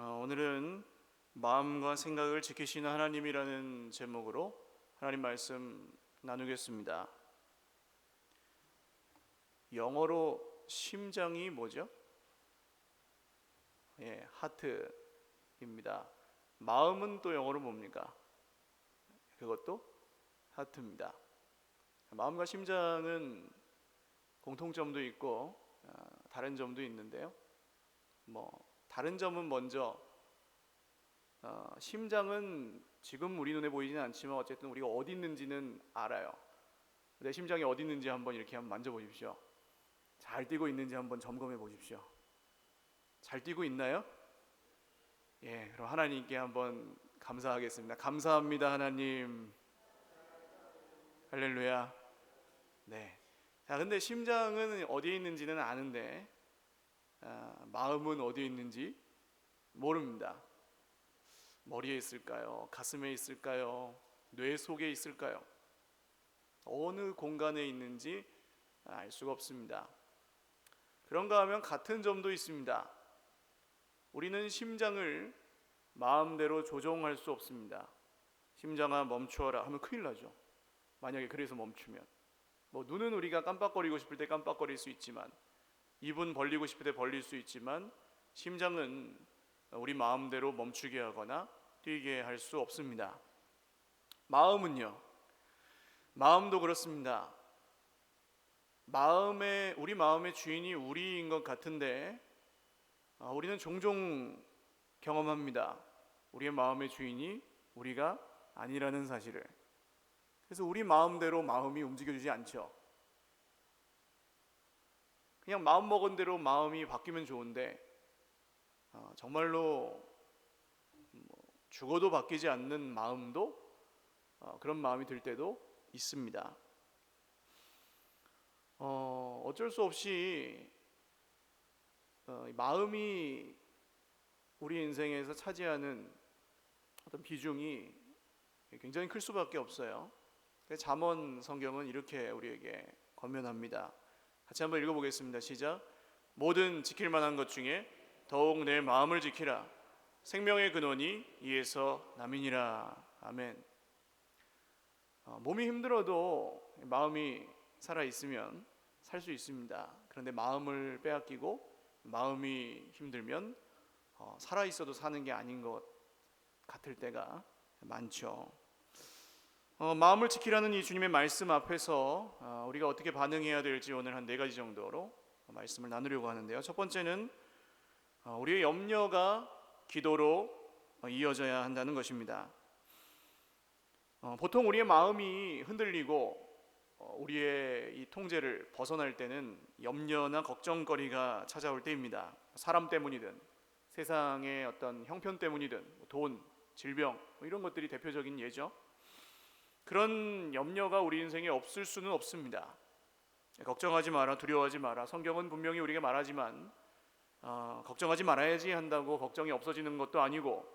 오늘은 마음과 생각을 지키시는 하나님이라는 제목으로 하나님 말씀 나누겠습니다. 영어로 심장이 뭐죠? 하트입니다. 마음은 또 영어로 뭡니까? 그것도 하트입니다. 마음과 심장은 공통점도 있고 다른 점도 있는데요. 다른 점은 먼저 심장은 지금 우리 눈에 보이지는 않지만 어쨌든 우리가 어디 있는지는 알아요. 내 심장이 어디 있는지 한번 이렇게 한번 만져보십시오. 잘 뛰고 있는지 한번 점검해 보십시오. 잘 뛰고 있나요? 그럼 하나님께 한번 감사하겠습니다. 감사합니다, 하나님. 할렐루야. 네. 자, 근데 심장은 어디에 있는지는 아는데 마음은 어디에 있는지 모릅니다. 머리에 있을까요? 가슴에 있을까요? 뇌 속에 있을까요? 어느 공간에 있는지 알 수가 없습니다. 그런가 하면 같은 점도 있습니다. 우리는 심장을 마음대로 조종할 수 없습니다. 심장아 멈추어라 하면 큰일 나죠. 만약에 그래서 멈추면 눈은 우리가 깜빡거리고 싶을 때 깜빡거릴 수 있지만, 입은 벌리고 싶을 때 벌릴 수 있지만, 심장은 우리 마음대로 멈추게 하거나 뛰게 할 수 없습니다. 마음은요, 마음도 그렇습니다. 우리 마음의 주인이 우리인 것 같은데 우리는 종종 경험합니다. 우리의 마음의 주인이 우리가 아니라는 사실을. 그래서 우리 마음대로 마음이 움직여주지 않죠. 그냥 마음먹은 대로 마음이 바뀌면 좋은데 정말로 죽어도 바뀌지 않는 마음도 그런 마음이 들 때도 있습니다. 어쩔 수 없이 마음이 우리 인생에서 차지하는 어떤 비중이 굉장히 클 수밖에 없어요. 잠언 성경은 이렇게 우리에게 권면합니다. 같이 한번 읽어보겠습니다. 시작. 모든 지킬 만한 것 중에 더욱 내 마음을 지키라. 생명의 근원이 이에서 남이니라. 아멘. 몸이 힘들어도 마음이 살아있으면 살 수 있습니다. 그런데 마음을 빼앗기고 마음이 힘들면 살아있어도 사는 게 아닌 것 같을 때가 많죠. 마음을 지키라는 이 주님의 말씀 앞에서 우리가 어떻게 반응해야 될지 오늘 한 4가지 정도로 말씀을 나누려고 하는데요. 첫 번째는 우리의 염려가 기도로 이어져야 한다는 것입니다. 보통 우리의 마음이 흔들리고 우리의 이 통제를 벗어날 때는 염려나 걱정거리가 찾아올 때입니다. 사람 때문이든 세상의 어떤 형편 때문이든 돈, 질병 이런 것들이 대표적인 예죠. 그런 염려가 우리 인생에 없을 수는 없습니다. 걱정하지 마라, 두려워하지 마라. 성경은 분명히 우리에게 말하지만 걱정하지 말아야지 한다고 걱정이 없어지는 것도 아니고,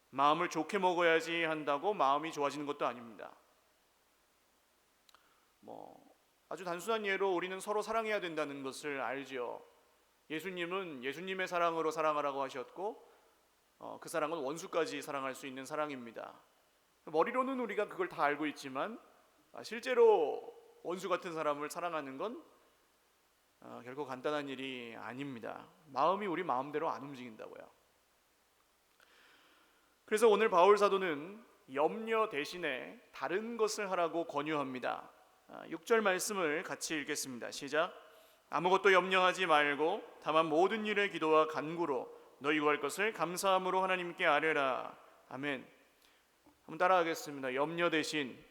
마음을 좋게 먹어야지 한다고 마음이 좋아지는 것도 아닙니다. 아주 단순한 예로 우리는 서로 사랑해야 된다는 것을 알죠. 예수님은 예수님의 사랑으로 사랑하라고 하셨고 그 사랑은 원수까지 사랑할 수 있는 사랑입니다. 머리로는 우리가 그걸 다 알고 있지만 실제로 원수 같은 사람을 사랑하는 건 결코 간단한 일이 아닙니다. 마음이 우리 마음대로 안 움직인다고요. 그래서 오늘 바울 사도는 염려 대신에 다른 것을 하라고 권유합니다. 6절 말씀을 같이 읽겠습니다. 시작. 아무것도 염려하지 말고 다만 모든 일에 기도와 간구로 너희 구할 것을 감사함으로 하나님께 아뢰라. 아멘. 한번 따라하겠습니다. 염려 대신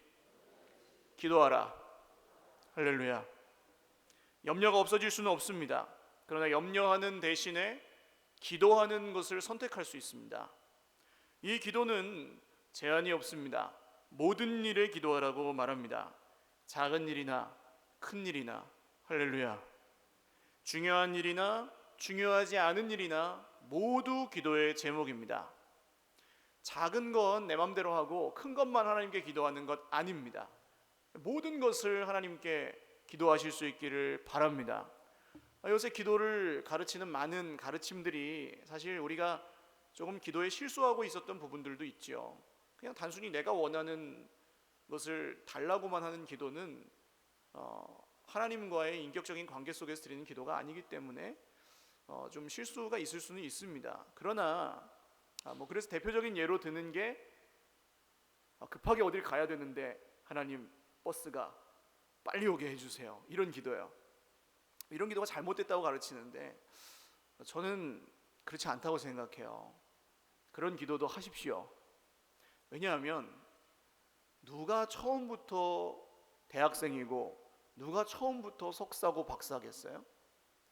기도하라. 할렐루야. 염려가 없어질 수는 없습니다. 그러나 염려하는 대신에 기도하는 것을 선택할 수 있습니다. 이 기도는 제한이 없습니다. 모든 일에 기도하라고 말합니다. 작은 일이나 큰 일이나, 할렐루야. 중요한 일이나 중요하지 않은 일이나 모두 기도의 제목입니다. 작은 건 내 맘대로 하고 큰 것만 하나님께 기도하는 것 아닙니다. 모든 것을 하나님께 기도하실 수 있기를 바랍니다. 요새 기도를 가르치는 많은 가르침들이 사실 우리가 조금 기도에 실수하고 있었던 부분들도 있죠. 그냥 단순히 내가 원하는 것을 달라고만 하는 기도는 하나님과의 인격적인 관계 속에서 드리는 기도가 아니기 때문에 좀 실수가 있을 수는 있습니다. 그러나 그래서 대표적인 예로 드는 게 급하게 어딜 가야 되는데 하나님 버스가 빨리 오게 해주세요, 이런 기도예요. 이런 기도가 잘못됐다고 가르치는데 저는 그렇지 않다고 생각해요. 그런 기도도 하십시오. 왜냐하면 누가 처음부터 대학생이고 누가 처음부터 석사고 박사겠어요?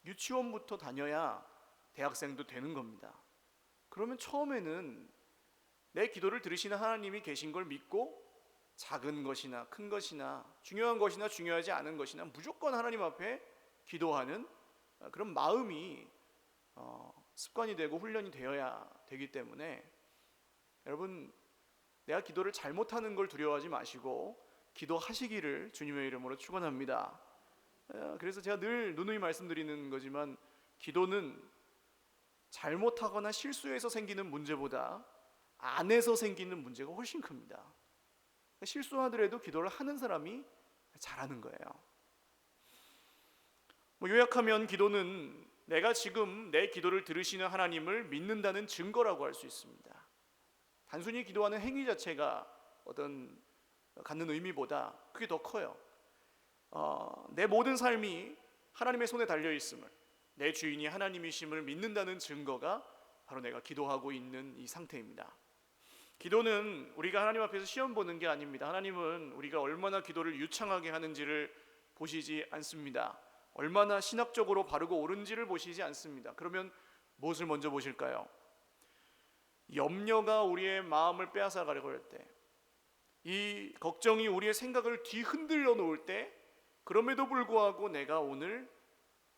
유치원부터 다녀야 대학생도 되는 겁니다. 그러면 처음에는 내 기도를 들으시는 하나님이 계신 걸 믿고 작은 것이나 큰 것이나 중요한 것이나 중요하지 않은 것이나 무조건 하나님 앞에 기도하는 그런 마음이 습관이 되고 훈련이 되어야 되기 때문에 여러분, 내가 기도를 잘못하는 걸 두려워하지 마시고 기도하시기를 주님의 이름으로 축원합니다. 그래서 제가 늘 누누이 말씀드리는 거지만 기도는 잘못하거나 실수해서 생기는 문제보다 안에서 생기는 문제가 훨씬 큽니다. 실수하더라도 기도를 하는 사람이 잘하는 거예요. 요약하면 기도는 내가 지금 내 기도를 들으시는 하나님을 믿는다는 증거라고 할 수 있습니다. 단순히 기도하는 행위 자체가 어떤 갖는 의미보다 그게 더 커요. 내 모든 삶이 하나님의 손에 달려 있음을, 내 주인이 하나님이심을 믿는다는 증거가 바로 내가 기도하고 있는 이 상태입니다. 기도는 우리가 하나님 앞에서 시험 보는 게 아닙니다. 하나님은 우리가 얼마나 기도를 유창하게 하는지를 보시지 않습니다. 얼마나 신학적으로 바르고 옳은지를 보시지 않습니다. 그러면 무엇을 먼저 보실까요? 염려가 우리의 마음을 빼앗아 가려고 할 때, 이 걱정이 우리의 생각을 뒤흔들려 놓을 때, 그럼에도 불구하고 내가 오늘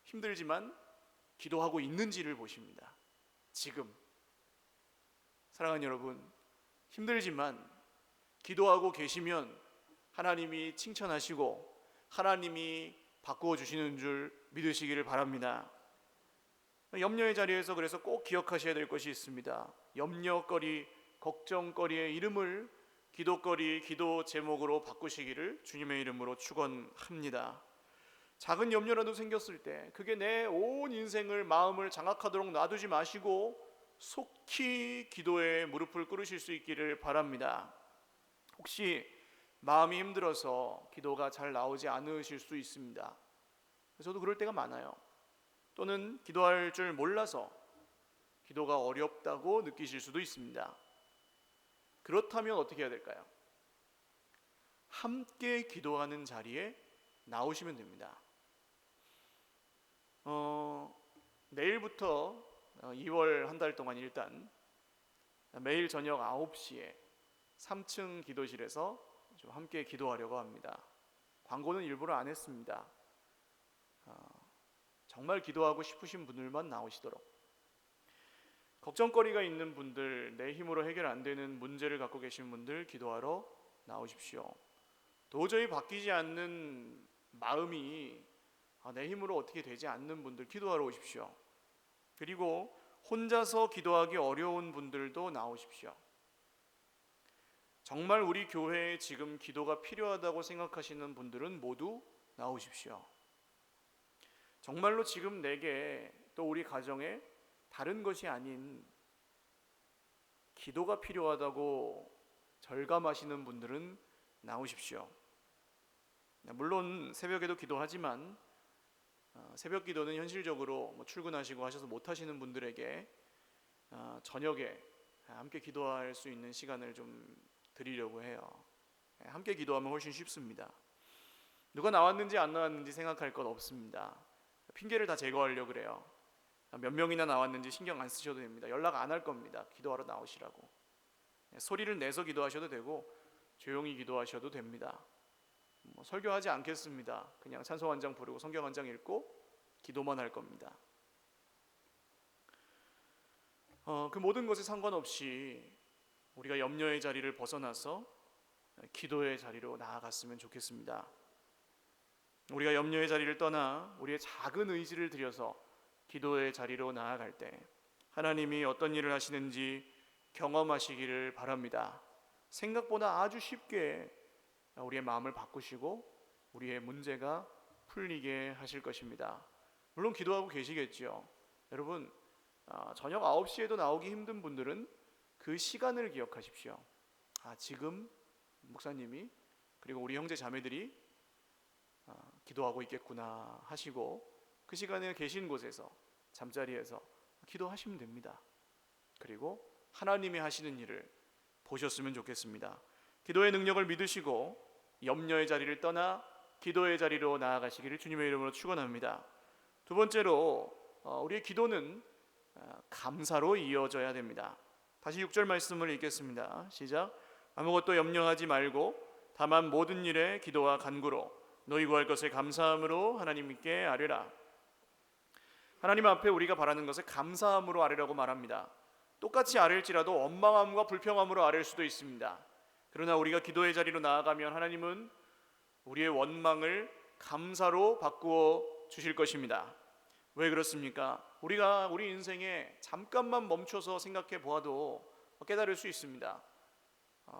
힘들지만 기도하고 있는지를 보십니다. 지금 사랑하는 여러분, 힘들지만 기도하고 계시면 하나님이 칭찬하시고 하나님이 바꾸어 주시는 줄 믿으시기를 바랍니다. 염려의 자리에서 그래서 꼭 기억하셔야 될 것이 있습니다. 염려거리, 걱정거리의 이름을 기도거리, 기도 제목으로 바꾸시기를 주님의 이름으로 축원합니다. 작은 염려라도 생겼을 때 그게 내 온 인생을, 마음을 장악하도록 놔두지 마시고 속히 기도에 무릎을 꿇으실 수 있기를 바랍니다. 혹시 마음이 힘들어서 기도가 잘 나오지 않으실 수 있습니다. 저도 그럴 때가 많아요. 또는 기도할 줄 몰라서 기도가 어렵다고 느끼실 수도 있습니다. 그렇다면 어떻게 해야 될까요? 함께 기도하는 자리에 나오시면 됩니다. 내일부터 2월 한 달 동안 일단 매일 저녁 9시에 3층 기도실에서 좀 함께 기도하려고 합니다. 광고는 일부러 안 했습니다. 정말 기도하고 싶으신 분들만 나오시도록. 걱정거리가 있는 분들, 내 힘으로 해결 안 되는 문제를 갖고 계신 분들 기도하러 나오십시오. 도저히 바뀌지 않는 마음이 내 힘으로 어떻게 되지 않는 분들 기도하러 오십시오. 그리고 혼자서 기도하기 어려운 분들도 나오십시오. 정말 우리 교회에 지금 기도가 필요하다고 생각하시는 분들은 모두 나오십시오. 정말로 지금 내게 또 우리 가정에 다른 것이 아닌 기도가 필요하다고 절감하시는 분들은 나오십시오. 물론 새벽에도 기도하지만 새벽 기도는 현실적으로 출근하시고 하셔서 못 하시는 분들에게 저녁에 함께 기도할 수 있는 시간을 좀 드리려고 해요. 함께 기도하면 훨씬 쉽습니다. 누가 나왔는지 안 나왔는지 생각할 것 없습니다. 핑계를 다 제거하려고 그래요. 몇 명이나 나왔는지 신경 안 쓰셔도 됩니다. 연락 안 할 겁니다. 기도하러 나오시라고. 소리를 내서 기도하셔도 되고 조용히 기도하셔도 됩니다. 설교하지 않겠습니다. 그냥 찬송 한 장 부르고 성경 한 장 읽고 기도만 할 겁니다. 그 모든 것에 상관없이 우리가 염려의 자리를 벗어나서 기도의 자리로 나아갔으면 좋겠습니다. 우리가 염려의 자리를 떠나 우리의 작은 의지를 들여서 기도의 자리로 나아갈 때 하나님이 어떤 일을 하시는지 경험하시기를 바랍니다. 생각보다 아주 쉽게 우리의 마음을 바꾸시고 우리의 문제가 풀리게 하실 것입니다. 물론 기도하고 계시겠지요. 여러분, 저녁 9시에도 나오기 힘든 분들은 그 시간을 기억하십시오. 지금 목사님이 그리고 우리 형제 자매들이 기도하고 있겠구나 하시고 그 시간에 계신 곳에서 잠자리에서 기도하시면 됩니다. 그리고 하나님이 하시는 일을 보셨으면 좋겠습니다. 기도의 능력을 믿으시고 염려의 자리를 떠나 기도의 자리로 나아가시기를 주님의 이름으로 축원합니다. 두 번째로 우리의 기도는 감사로 이어져야 됩니다. 다시 6절 말씀을 읽겠습니다. 시작. 아무것도 염려하지 말고 다만 모든 일에 기도와 간구로 너희 구할 것을 감사함으로 하나님께 아뢰라. 하나님 앞에 우리가 바라는 것을 감사함으로 아뢰라고 말합니다. 똑같이 아뢰일지라도 원망함과 불평함으로 아뢰일 수도 있습니다. 그러나 우리가 기도의 자리로 나아가면 하나님은 우리의 원망을 감사로 바꾸어 주실 것입니다. 왜 그렇습니까? 우리가 우리 인생에 잠깐만 멈춰서 생각해 보아도 깨달을 수 있습니다.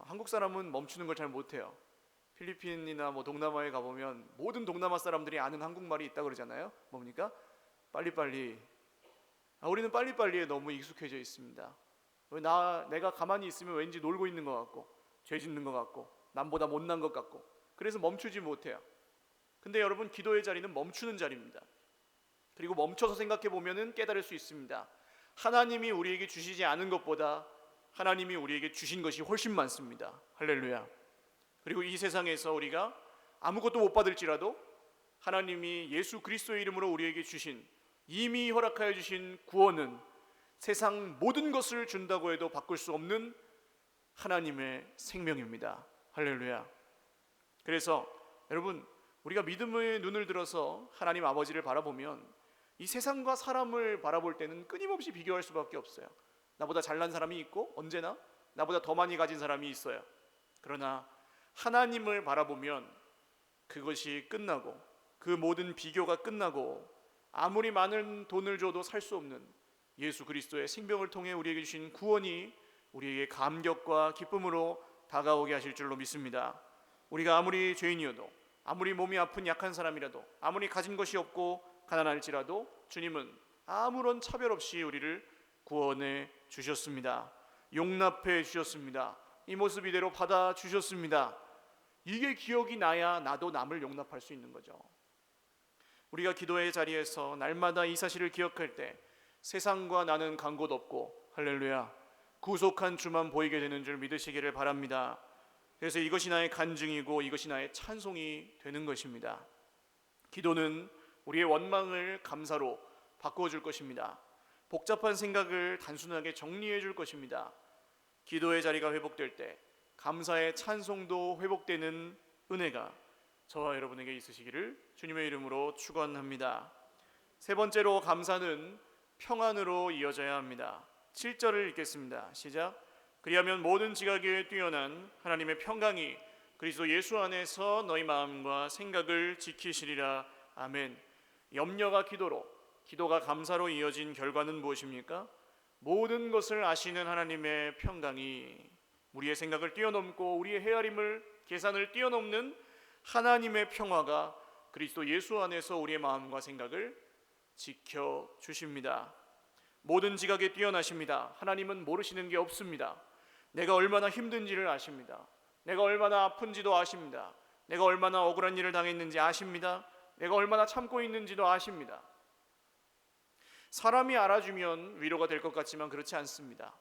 한국 사람은 멈추는 걸 잘 못해요. 필리핀이나 동남아에 가보면 모든 동남아 사람들이 아는 한국말이 있다고 그러잖아요. 뭡니까? 빨리빨리. 우리는 빨리빨리에 너무 익숙해져 있습니다. 내가 가만히 있으면 왠지 놀고 있는 것 같고 죄 짓는 것 같고 남보다 못난 것 같고 그래서 멈추지 못해요. 근데 여러분, 기도의 자리는 멈추는 자리입니다. 그리고 멈춰서 생각해 보면은 깨달을 수 있습니다. 하나님이 우리에게 주시지 않은 것보다 하나님이 우리에게 주신 것이 훨씬 많습니다. 할렐루야. 그리고 이 세상에서 우리가 아무것도 못 받을지라도 하나님이 예수 그리스도의 이름으로 우리에게 주신, 이미 허락하여 주신 구원은 세상 모든 것을 준다고 해도 바꿀 수 없는 하나님의 생명입니다. 할렐루야. 그래서 여러분, 우리가 믿음의 눈을 들어서 하나님 아버지를 바라보면 이 세상과 사람을 바라볼 때는 끊임없이 비교할 수밖에 없어요. 나보다 잘난 사람이 있고 언제나 나보다 더 많이 가진 사람이 있어요. 그러나 하나님을 바라보면 그것이 끝나고 그 모든 비교가 끝나고 아무리 많은 돈을 줘도 살 수 없는 예수 그리스도의 생명을 통해 우리에게 주신 구원이 우리에게 감격과 기쁨으로 다가오게 하실 줄로 믿습니다. 우리가 아무리 죄인이어도, 아무리 몸이 아픈 약한 사람이라도, 아무리 가진 것이 없고 가난할지라도 주님은 아무런 차별 없이 우리를 구원해 주셨습니다. 용납해 주셨습니다. 이 모습 이대로 받아 주셨습니다. 이게 기억이 나야 나도 남을 용납할 수 있는 거죠. 우리가 기도의 자리에서 날마다 이 사실을 기억할 때 세상과 나는 간 곳 없고, 할렐루야, 구속한 주만 보이게 되는 줄 믿으시기를 바랍니다. 그래서 이것이 나의 간증이고 이것이 나의 찬송이 되는 것입니다. 기도는 우리의 원망을 감사로 바꾸어 줄 것입니다. 복잡한 생각을 단순하게 정리해 줄 것입니다. 기도의 자리가 회복될 때 감사의 찬송도 회복되는 은혜가 저와 여러분에게 있으시기를 주님의 이름으로 축원합니다. 세 번째로, 감사는 평안으로 이어져야 합니다. 7절을 읽겠습니다. 시작. 그리하면 모든 지각에 뛰어난 하나님의 평강이 그리스도 예수 안에서 너희 마음과 생각을 지키시리라. 아멘. 염려가 기도로, 기도가 감사로 이어진 결과는 무엇입니까? 모든 것을 아시는 하나님의 평강이 우리의 생각을 뛰어넘고 우리의 헤아림을, 계산을 뛰어넘는 하나님의 평화가 그리스도 예수 안에서 우리의 마음과 생각을 지켜주십니다. 모든 지각에 뛰어나십니다. 하나님은 모르시는 게 없습니다. 내가 얼마나 힘든지를 아십니다. 내가 얼마나 아픈지도 아십니다. 내가 얼마나 억울한 일을 당했는지 아십니다. 내가 얼마나 참고 있는지도 아십니다. 사람이 알아주면 위로가 될 것 같지만 그렇지 않습니다.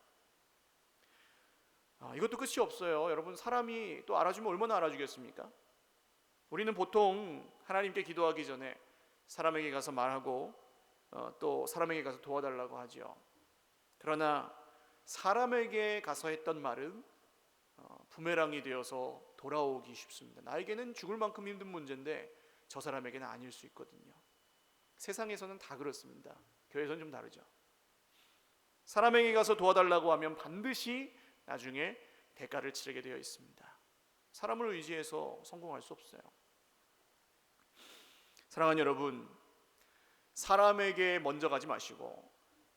이것도 끝이 없어요. 여러분, 사람이 또 알아주면 얼마나 알아주겠습니까? 우리는 보통 하나님께 기도하기 전에 사람에게 가서 말하고 또 사람에게 가서 도와달라고 하죠. 그러나 사람에게 가서 했던 말은 부메랑이 되어서 돌아오기 쉽습니다. 나에게는 죽을 만큼 힘든 문제인데 저 사람에게는 아닐 수 있거든요. 세상에서는 다 그렇습니다. 교회에서는 좀 다르죠. 사람에게 가서 도와달라고 하면 반드시 나중에 대가를 치르게 되어 있습니다. 사람을 의지해서 성공할 수 없어요. 사랑하는 여러분, 사람에게 먼저 가지 마시고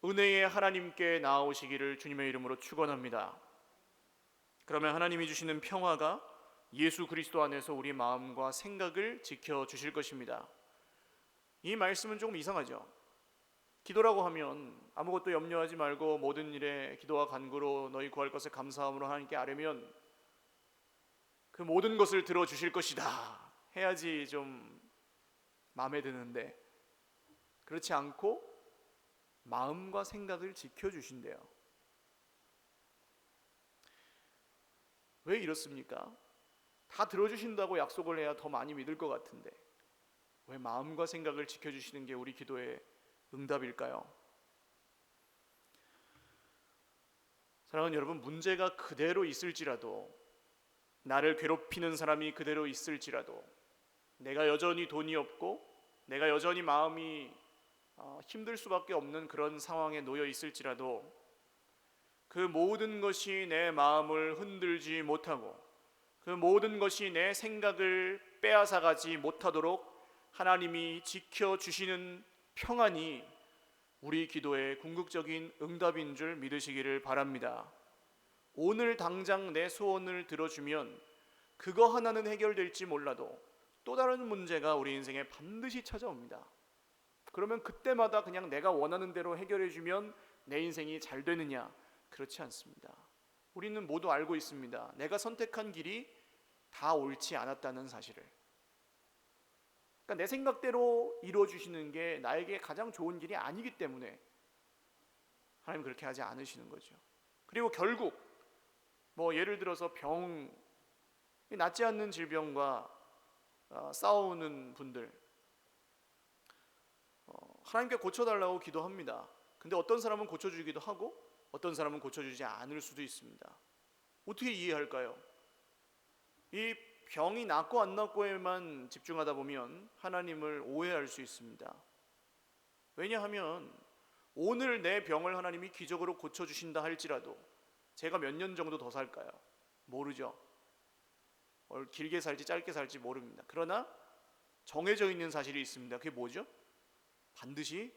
은혜의 하나님께 나아오시기를 주님의 이름으로 축원합니다. 그러면 하나님이 주시는 평화가 예수 그리스도 안에서 우리 마음과 생각을 지켜주실 것입니다. 이 말씀은 조금 이상하죠. 기도라고 하면 아무것도 염려하지 말고 모든 일에 기도와 간구로 너희 구할 것을 감사함으로 하나님께 아뢰면 그 모든 것을 들어주실 것이다 해야지 좀 마음에 드는데, 그렇지 않고 마음과 생각을 지켜주신대요. 왜 이렇습니까? 다 들어주신다고 약속을 해야 더 많이 믿을 것 같은데 왜 마음과 생각을 지켜주시는 게 우리 기도의 응답일까요? 사랑하는 여러분, 문제가 그대로 있을지라도, 나를 괴롭히는 사람이 그대로 있을지라도, 내가 여전히 돈이 없고 내가 여전히 마음이 힘들 수밖에 없는 그런 상황에 놓여 있을지라도 그 모든 것이 내 마음을 흔들지 못하고 그 모든 것이 내 생각을 빼앗아가지 못하도록 하나님이 지켜주시는 평안이 우리 기도의 궁극적인 응답인 줄 믿으시기를 바랍니다. 오늘 당장 내 소원을 들어주면 그거 하나는 해결될지 몰라도 또 다른 문제가 우리 인생에 반드시 찾아옵니다. 그러면 그때마다 그냥 내가 원하는 대로 해결해주면 내 인생이 잘 되느냐? 그렇지 않습니다. 우리는 모두 알고 있습니다. 내가 선택한 길이 다 옳지 않았다는 사실을. 그러니까 내 생각대로 이루어주시는 게 나에게 가장 좋은 길이 아니기 때문에 하나님 그렇게 하지 않으시는 거죠. 그리고 결국 예를 들어서 낫지 않는 질병과 싸우는 분들, 하나님께 고쳐달라고 기도합니다. 근데 어떤 사람은 고쳐주기도 하고 어떤 사람은 고쳐주지 않을 수도 있습니다. 어떻게 이해할까요? 이 병이 낫고 안 낫고에만 집중하다 보면 하나님을 오해할 수 있습니다. 왜냐하면 오늘 내 병을 하나님이 기적으로 고쳐주신다 할지라도 제가 몇 년 정도 더 살까요? 모르죠. 길게 살지 짧게 살지 모릅니다. 그러나 정해져 있는 사실이 있습니다. 그게 뭐죠? 반드시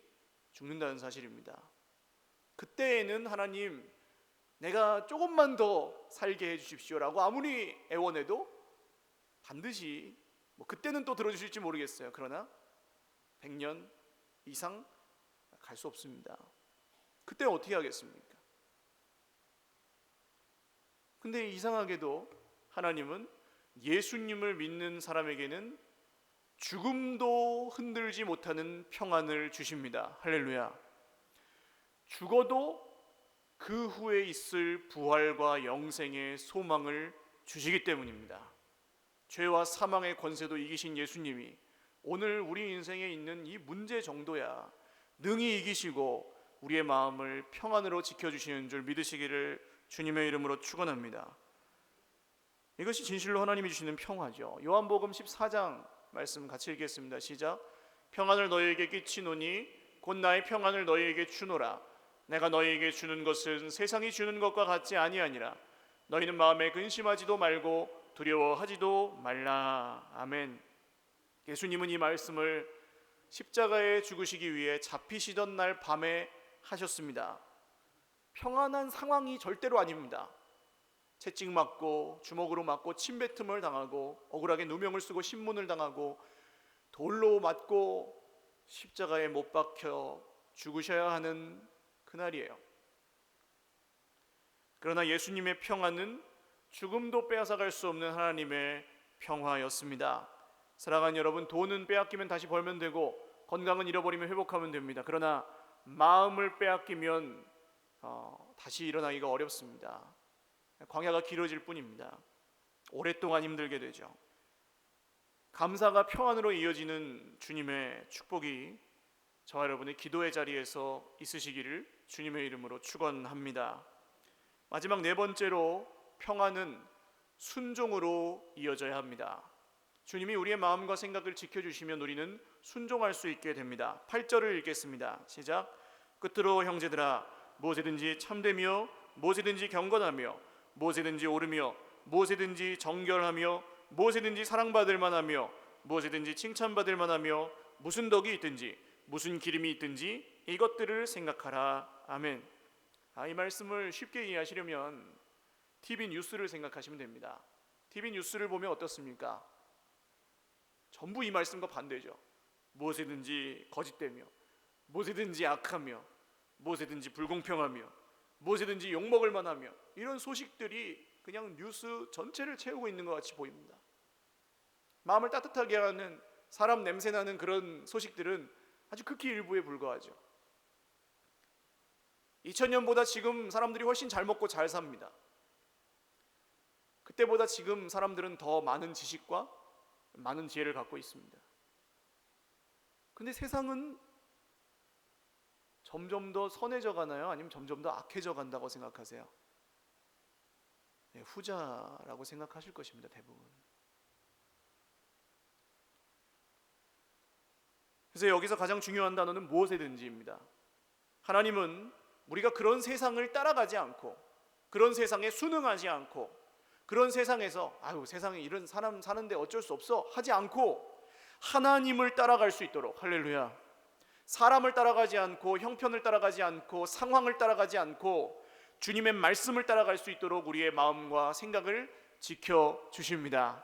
죽는다는 사실입니다. 그때에는 하나님, 내가 조금만 더 살게 해주십시오라고 아무리 애원해도 반드시 그때는 또 들어주실지 모르겠어요. 그러나 100년 이상 갈 수 없습니다. 그때 어떻게 하겠습니까? 근데 이상하게도 하나님은 예수님을 믿는 사람에게는 죽음도 흔들지 못하는 평안을 주십니다. 할렐루야. 죽어도 그 후에 있을 부활과 영생의 소망을 주시기 때문입니다. 죄와 사망의 권세도 이기신 예수님이 오늘 우리 인생에 있는 이 문제 정도야 능히 이기시고 우리의 마음을 평안으로 지켜주시는 줄 믿으시기를 주님의 이름으로 축원합니다. 이것이 진실로 하나님이 주시는 평화죠. 요한복음 14장 말씀 같이 읽겠습니다. 시작. 평안을 너희에게 끼치노니 곧 나의 평안을 너희에게 주노라. 내가 너희에게 주는 것은 세상이 주는 것과 같지 아니하니라. 너희는 마음에 근심하지도 말고 두려워하지도 말라. 아멘. 예수님은 이 말씀을 십자가에 죽으시기 위해 잡히시던 날 밤에 하셨습니다. 평안한 상황이 절대로 아닙니다. 채찍 맞고 주먹으로 맞고 침뱉음을 당하고 억울하게 누명을 쓰고 신문을 당하고 돌로 맞고 십자가에 못 박혀 죽으셔야 하는 그날이에요. 그러나 예수님의 평안은 죽음도 빼앗아갈 수 없는 하나님의 평화였습니다. 사랑하는 여러분, 돈은 빼앗기면 다시 벌면 되고 건강은 잃어버리면 회복하면 됩니다. 그러나 마음을 빼앗기면 다시 일어나기가 어렵습니다. 광야가 길어질 뿐입니다. 오랫동안 힘들게 되죠. 감사가 평안으로 이어지는 주님의 축복이 저와 여러분의 기도의 자리에서 있으시기를 주님의 이름으로 축원합니다. 마지막 네 번째로, 평안은 순종으로 이어져야 합니다. 주님이 우리의 마음과 생각을 지켜주시면 우리는 순종할 수 있게 됩니다. 8절을 읽겠습니다. 시작. 끝으로 형제들아, 무엇이든지 참되며 무엇이든지 경건하며 무엇이든지 옳으며 무엇이든지 정결하며 무엇이든지 사랑받을 만하며 무엇이든지 칭찬받을 만하며 무슨 덕이 있든지 무슨 기름이 있든지 이것들을 생각하라. 아멘. 이 말씀을 쉽게 이해하시려면 TV 뉴스를 생각하시면 됩니다. TV 뉴스를 보면 어떻습니까? 전부 이 말씀과 반대죠. 무엇이든지 거짓되며, 무엇이든지 악하며, 무엇이든지 불공평하며, 무엇이든지 욕먹을 만하며, 이런 소식들이 그냥 뉴스 전체를 채우고 있는 것 같이 보입니다. 마음을 따뜻하게 하는, 사람 냄새나는 그런 소식들은 아주 극히 일부에 불과하죠. 2000년보다 지금 사람들이 훨씬 잘 먹고 잘 삽니다. 그때보다 지금 사람들은 더 많은 지식과 많은 지혜를 갖고 있습니다. 근데 세상은 점점 더 선해져 가나요? 아니면 점점 더 악해져 간다고 생각하세요? 네, 후자라고 생각하실 것입니다, 대부분. 그래서 여기서 가장 중요한 단어는 무엇이든지입니다. 하나님은 우리가 그런 세상을 따라가지 않고, 그런 세상에 순응하지 않고, 그런 세상에서 세상에 이런 사람 사는데 어쩔 수 없어 하지 않고 하나님을 따라갈 수 있도록, 할렐루야, 사람을 따라가지 않고 형편을 따라가지 않고 상황을 따라가지 않고 주님의 말씀을 따라갈 수 있도록 우리의 마음과 생각을 지켜주십니다.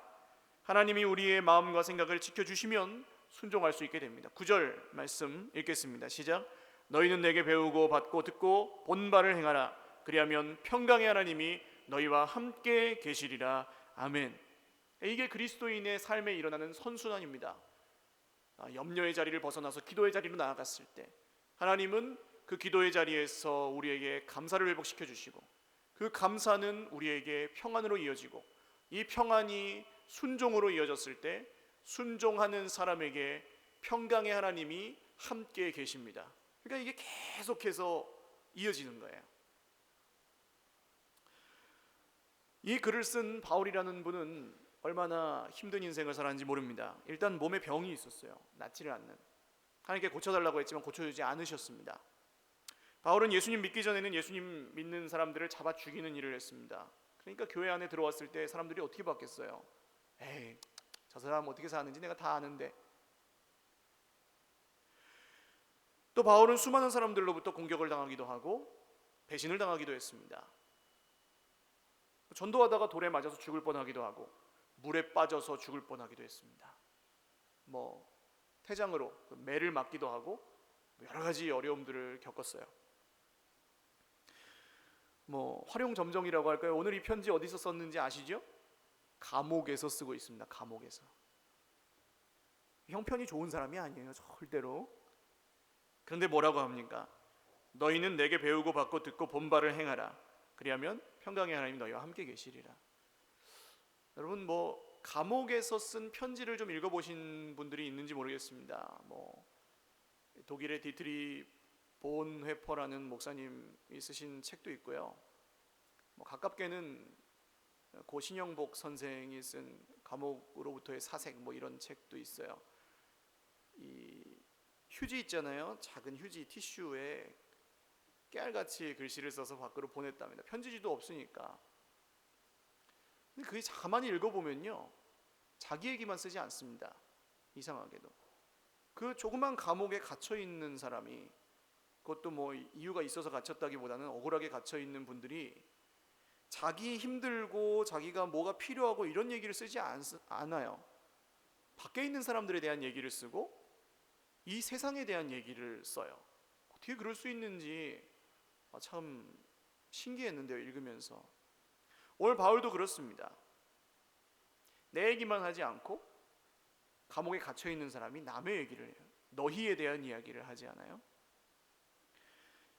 하나님이 우리의 마음과 생각을 지켜주시면 순종할 수 있게 됩니다. 9절 말씀 읽겠습니다. 시작. 너희는 내게 배우고 받고 듣고 본 바를 행하라. 그리하면 평강의 하나님이 너희와 함께 계시리라. 아멘. 이게 그리스도인의 삶에 일어나는 선순환입니다. 염려의 자리를 벗어나서 기도의 자리로 나아갔을 때 하나님은 그 기도의 자리에서 우리에게 감사를 회복시켜 주시고, 그 감사는 우리에게 평안으로 이어지고, 이 평안이 순종으로 이어졌을 때 순종하는 사람에게 평강의 하나님이 함께 계십니다. 그러니까 이게 계속해서 이어지는 거예요. 이 글을 쓴 바울이라는 분은 얼마나 힘든 인생을 살았는지 모릅니다. 일단 몸에 병이 있었어요. 낫지를 않는. 하나님께 고쳐달라고 했지만 고쳐주지 않으셨습니다. 바울은 예수님 믿기 전에는 예수님 믿는 사람들을 잡아 죽이는 일을 했습니다. 그러니까 교회 안에 들어왔을 때 사람들이 어떻게 봤겠어요? 에이, 저 사람 어떻게 사는지 내가 다 아는데. 또 바울은 수많은 사람들로부터 공격을 당하기도 하고 배신을 당하기도 했습니다. 전도하다가 돌에 맞아서 죽을 뻔하기도 하고 물에 빠져서 죽을 뻔하기도 했습니다. 태장으로 매를 맞기도 하고 여러 가지 어려움들을 겪었어요. 활용점정이라고 할까요? 오늘 이 편지 어디서 썼는지 아시죠? 감옥에서 쓰고 있습니다. 감옥에서. 형편이 좋은 사람이 아니에요, 절대로. 그런데 뭐라고 합니까? 너희는 내게 배우고 받고 듣고 본 바를 행하라. 그리하면 평강의 하나님 너희와 함께 계시리라. 여러분, 감옥에서 쓴 편지를 좀 읽어보신 분들이 있는지 모르겠습니다. 독일의 디트리 본회퍼라는 목사님이 쓰신 책도 있고요. 가깝게는 고 신영복 선생이 쓴 감옥으로부터의 사색 이런 책도 있어요. 이 휴지 있잖아요. 작은 휴지 티슈에 깨알같이 글씨를 써서 밖으로 보냈답니다. 편지지도 없으니까. 근데 그게 가만히 읽어보면요, 자기 얘기만 쓰지 않습니다. 이상하게도 그 조그만 감옥에 갇혀있는 사람이, 그것도 이유가 있어서 갇혔다기보다는 억울하게 갇혀있는 분들이 자기 힘들고 자기가 뭐가 필요하고 이런 얘기를 쓰지 않아요. 밖에 있는 사람들에 대한 얘기를 쓰고 이 세상에 대한 얘기를 써요. 어떻게 그럴 수 있는지 참 신기했는데요, 읽으면서. 오늘 바울도 그렇습니다. 내 얘기만 하지 않고 감옥에 갇혀있는 사람이 남의 얘기를 해요. 너희에 대한 이야기를 하지 않아요?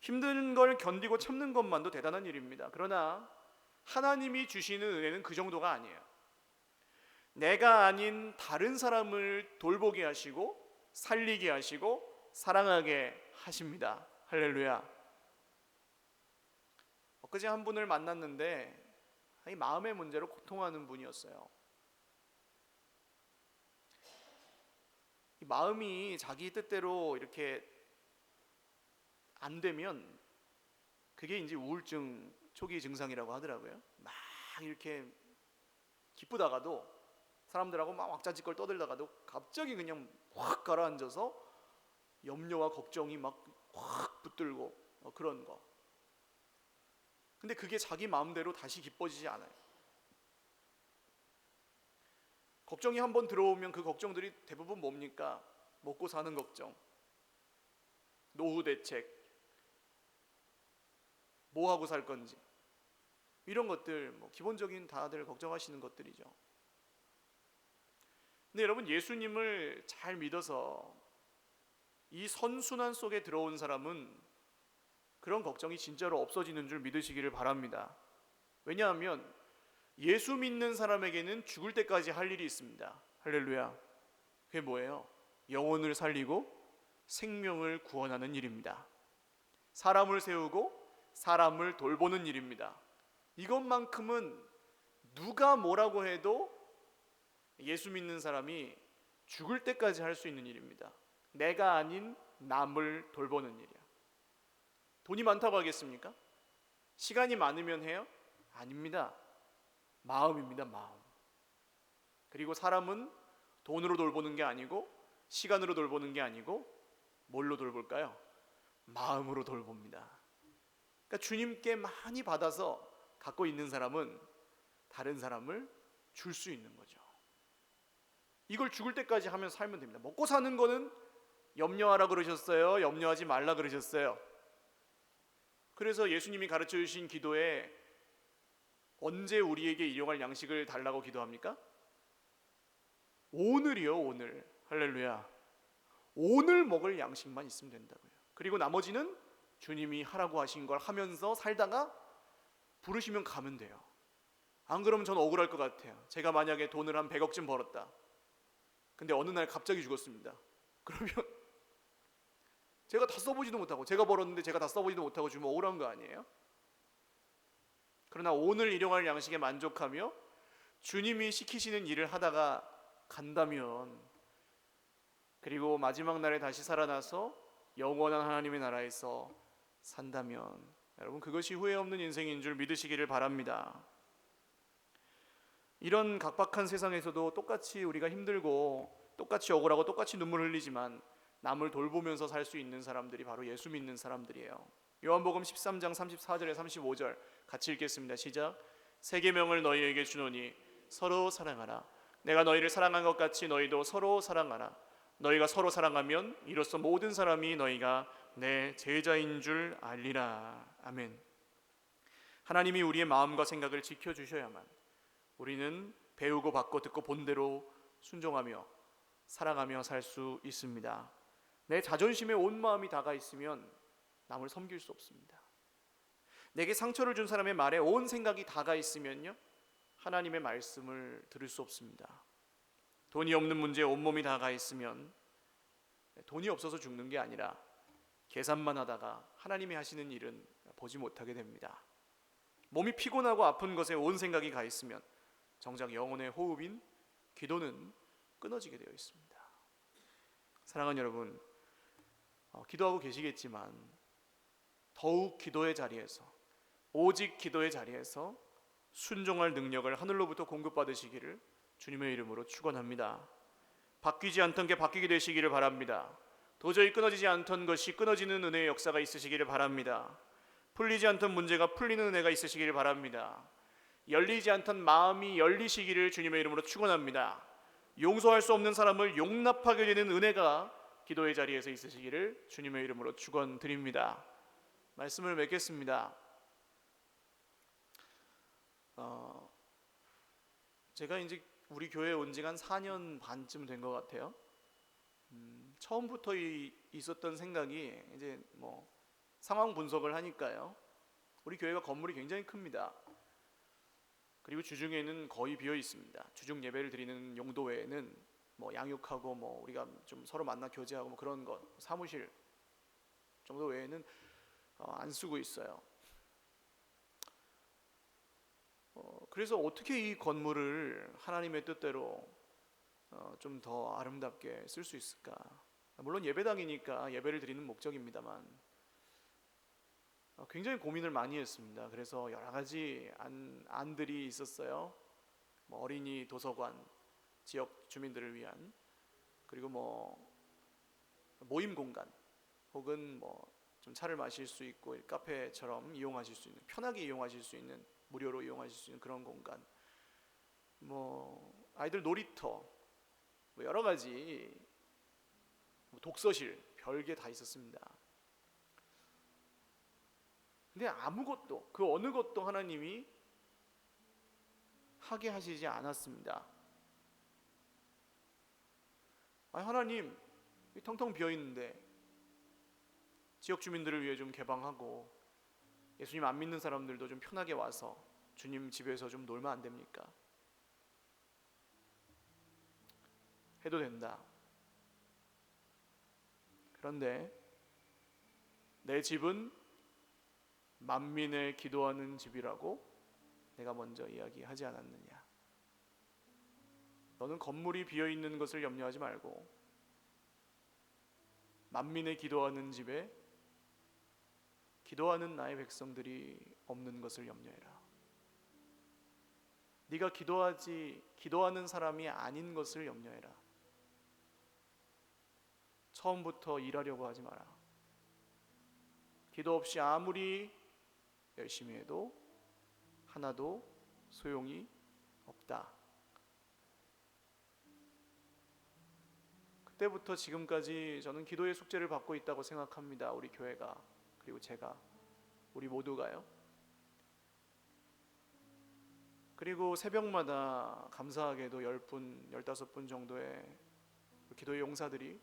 힘든 걸 견디고 참는 것만도 대단한 일입니다. 그러나 하나님이 주시는 은혜는 그 정도가 아니에요. 내가 아닌 다른 사람을 돌보게 하시고 살리게 하시고 사랑하게 하십니다. 할렐루야. 엊그제 한 분을 만났는데 이 마음의 문제로 고통하는 분이었어요. 이 마음이 자기 뜻대로 이렇게 안 되면 그게 이제 우울증 초기 증상이라고 하더라고요. 막 이렇게 기쁘다가도 사람들하고 막 왁자지껄 떠들다가도 갑자기 그냥 확 가라앉아서 염려와 걱정이 막 확 붙들고 그런 거. 근데 그게 자기 마음대로 다시 기뻐지지 않아요. 걱정이 한번 들어오면 그 걱정들이 대부분 뭡니까? 먹고 사는 걱정, 노후 대책, 뭐 하고 살 건지, 이런 것들, 기본적인 다들 걱정하시는 것들이죠. 근데 여러분, 예수님을 잘 믿어서 이 선순환 속에 들어온 사람은 그런 걱정이 진짜로 없어지는 줄 믿으시기를 바랍니다. 왜냐하면 예수 믿는 사람에게는 죽을 때까지 할 일이 있습니다. 할렐루야. 그게 뭐예요? 영혼을 살리고 생명을 구원하는 일입니다. 사람을 세우고 사람을 돌보는 일입니다. 이것만큼은 누가 뭐라고 해도 예수 믿는 사람이 죽을 때까지 할 수 있는 일입니다. 내가 아닌 남을 돌보는 일이야. 돈이 많다고 하겠습니까? 시간이 많으면 해요? 아닙니다. 마음입니다. 마음. 그리고 사람은 돈으로 돌보는 게 아니고 시간으로 돌보는 게 아니고 뭘로 돌볼까요? 마음으로 돌봅니다. 그러니까 주님께 많이 받아서 갖고 있는 사람은 다른 사람을 줄 수 있는 거죠. 이걸 죽을 때까지 하면서 살면 됩니다. 먹고 사는 거는 염려하라 그러셨어요? 염려하지 말라 그러셨어요? 그래서 예수님이 가르쳐 주신 기도에 언제 우리에게 일용할 양식을 달라고 기도합니까? 오늘이요, 오늘. 할렐루야. 오늘 먹을 양식만 있으면 된다고요. 그리고 나머지는 주님이 하라고 하신 걸 하면서 살다가 부르시면 가면 돼요. 안 그러면 저는 억울할 것 같아요. 제가 만약에 돈을 한 100억쯤 벌었다. 근데 어느 날 갑자기 죽었습니다. 그러면 제가 다 써보지도 못하고, 제가 벌었는데 제가 다 써보지도 못하고 주면 억울한 거 아니에요? 그러나 오늘 일용할 양식에 만족하며 주님이 시키시는 일을 하다가 간다면, 그리고 마지막 날에 다시 살아나서 영원한 하나님의 나라에서 산다면, 여러분, 그것이 후회 없는 인생인 줄 믿으시기를 바랍니다. 이런 각박한 세상에서도 똑같이 우리가 힘들고 똑같이 억울하고 똑같이 눈물 흘리지만 남을 돌보면서 살 수 있는 사람들이 바로 예수 믿는 사람들이에요. 요한복음 13장 34절에 35절 같이 읽겠습니다. 시작. 새 계명을 너희에게 주노니 서로 사랑하라. 내가 너희를 사랑한 것 같이 너희도 서로 사랑하라. 너희가 서로 사랑하면 이로써 모든 사람이 너희가 내 제자인 줄 알리라. 아멘. 하나님이 우리의 마음과 생각을 지켜주셔야만 우리는 배우고 받고 듣고 본대로 순종하며 살아가며 살 수 있습니다. 내 자존심에 온 마음이 다가 있으면 남을 섬길 수 없습니다. 내게 상처를 준 사람의 말에 온 생각이 다가 있으면요, 하나님의 말씀을 들을 수 없습니다. 돈이 없는 문제에 온몸이 다가 있으면 돈이 없어서 죽는 게 아니라 계산만 하다가 하나님이 하시는 일은 보지 못하게 됩니다. 몸이 피곤하고 아픈 것에 온 생각이 가 있으면 정작 영혼의 호흡인 기도는 끊어지게 되어 있습니다. 사랑하는 여러분, 기도하고 계시겠지만 더욱 기도의 자리에서, 오직 기도의 자리에서 순종할 능력을 하늘로부터 공급받으시기를 주님의 이름으로 축원합니다. 바뀌지 않던 게 바뀌게 되시기를 바랍니다. 도저히 끊어지지 않던 것이 끊어지는 은혜의 역사가 있으시기를 바랍니다. 풀리지 않던 문제가 풀리는 은혜가 있으시기를 바랍니다. 열리지 않던 마음이 열리시기를 주님의 이름으로 축원합니다. 용서할 수 없는 사람을 용납하게 되는 은혜가 기도의 자리에서 있으시기를 주님의 이름으로 축원드립니다. 말씀을 맺겠습니다. 제가 이제 우리 교회에 온 지가 한 4년 반쯤 된 것 같아요. 처음부터 있었던 생각이 이제 상황 분석을 하니까요, 우리 교회가 건물이 굉장히 큽니다. 그리고 주중에는 거의 비어 있습니다. 주중 예배를 드리는 용도 외에는 양육하고 우리가 좀 서로 만나 교제하고 그런 것, 사무실 정도 외에는 안 쓰고 있어요. 그래서 어떻게 이 건물을 하나님의 뜻대로 좀 더 아름답게 쓸 수 있을까? 물론 예배당이니까 예배를 드리는 목적입니다만 굉장히 고민을 많이 했습니다. 그래서 여러 가지 안들이 있었어요. 어린이 도서관, 지역 주민들을 위한, 그리고 모임 공간, 혹은 좀 차를 마실 수 있고 카페처럼 이용하실 수 있는, 편하게 이용하실 수 있는, 무료로 이용하실 수 있는 그런 공간, 뭐 아이들 놀이터, 뭐 여러 가지, 뭐 독서실, 별게 다 있었습니다. 근데 아무것도, 그 어느 것도 하나님이 하게 하시지 않았습니다. 하나님, 텅텅 비어 있는데 지역 주민들을 위해 좀 개방하고 예수님 안 믿는 사람들도 좀 편하게 와서 주님 집에서 좀 놀면 안 됩니까? 해도 된다. 그런데 내 집은 만민의 기도하는 집이라고 내가 먼저 이야기하지 않았느냐. 너는 건물이 비어 있는 것을 염려하지 말고 만민의 기도하는 집에 기도하는 나의 백성들이 없는 것을 염려해라. 네가 기도하는 사람이 아닌 것을 염려해라. 처음부터 일하려고 하지 마라. 기도 없이 아무리 열심히 해도 하나도 소용이 없다. 그때부터 지금까지 저는 기도의 숙제를 받고 있다고 생각합니다. 우리 교회가, 그리고 제가, 우리 모두가요. 그리고 새벽마다 감사하게도 10분, 15분 정도의 기도의 용사들이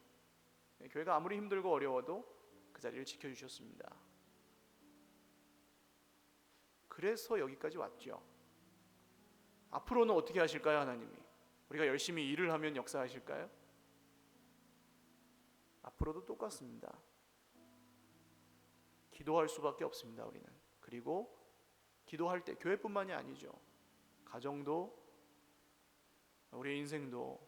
교회가 아무리 힘들고 어려워도 그 자리를 지켜주셨습니다. 그래서 여기까지 왔죠. 앞으로는 어떻게 하실까요, 하나님이? 우리가 열심히 일을 하면 역사하실까요? 앞으로도 똑같습니다. 기도할 수밖에 없습니다, 우리는. 그리고 기도할 때 교회뿐만이 아니죠. 가정도, 우리의 인생도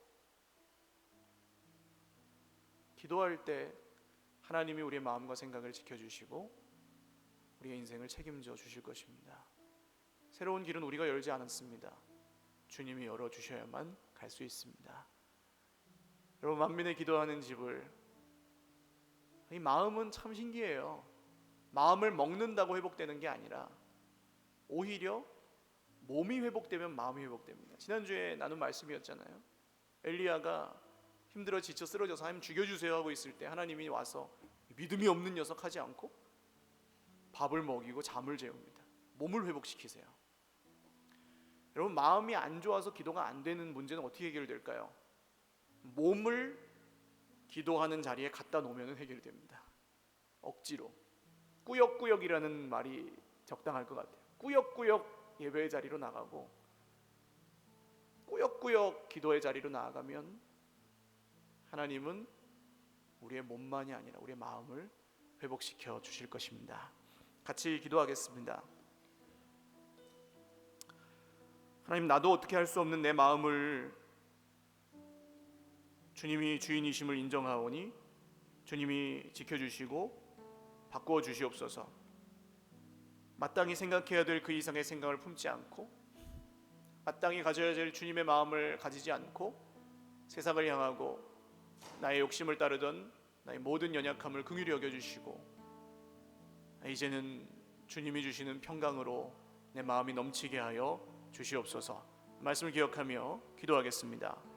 기도할 때 하나님이 우리의 마음과 생각을 지켜주시고 우리의 인생을 책임져 주실 것입니다. 새로운 길은 우리가 열지 않았습니다. 주님이 열어주셔야만 갈 수 있습니다. 여러분, 만민의 기도하는 집을, 이 마음은 참 신기해요. 마음을 먹는다고 회복되는 게 아니라 오히려 몸이 회복되면 마음이 회복됩니다. 지난주에 나눈 말씀이었잖아요. 엘리야가 힘들어 지쳐 쓰러져서 하나님 죽여주세요 하고 있을 때 하나님이 와서 믿음이 없는 녀석 하지 않고 밥을 먹이고 잠을 재웁니다. 몸을 회복시키세요. 여러분, 마음이 안 좋아서 기도가 안 되는 문제는 어떻게 해결될까요? 몸을 기도하는 자리에 갖다 놓으면 해결됩니다. 억지로. 꾸역꾸역이라는 말이 적당할 것 같아요. 꾸역꾸역 예배의 자리로 나가고 꾸역꾸역 기도의 자리로 나아가면 하나님은 우리의 몸만이 아니라 우리의 마음을 회복시켜 주실 것입니다. 같이 기도하겠습니다. 하나님, 나도 어떻게 할 수 없는 내 마음을 주님이 주인이심을 인정하오니 주님이 지켜주시고 바꾸어 주시옵소서. 마땅히 생각해야 될 그 이상의 생각을 품지 않고 마땅히 가져야 될 주님의 마음을 가지지 않고 세상을 향하고 나의 욕심을 따르던 나의 모든 연약함을 긍휼히 여겨주시고 이제는 주님이 주시는 평강으로 내 마음이 넘치게 하여 주시옵소서. 말씀을 기억하며 기도하겠습니다.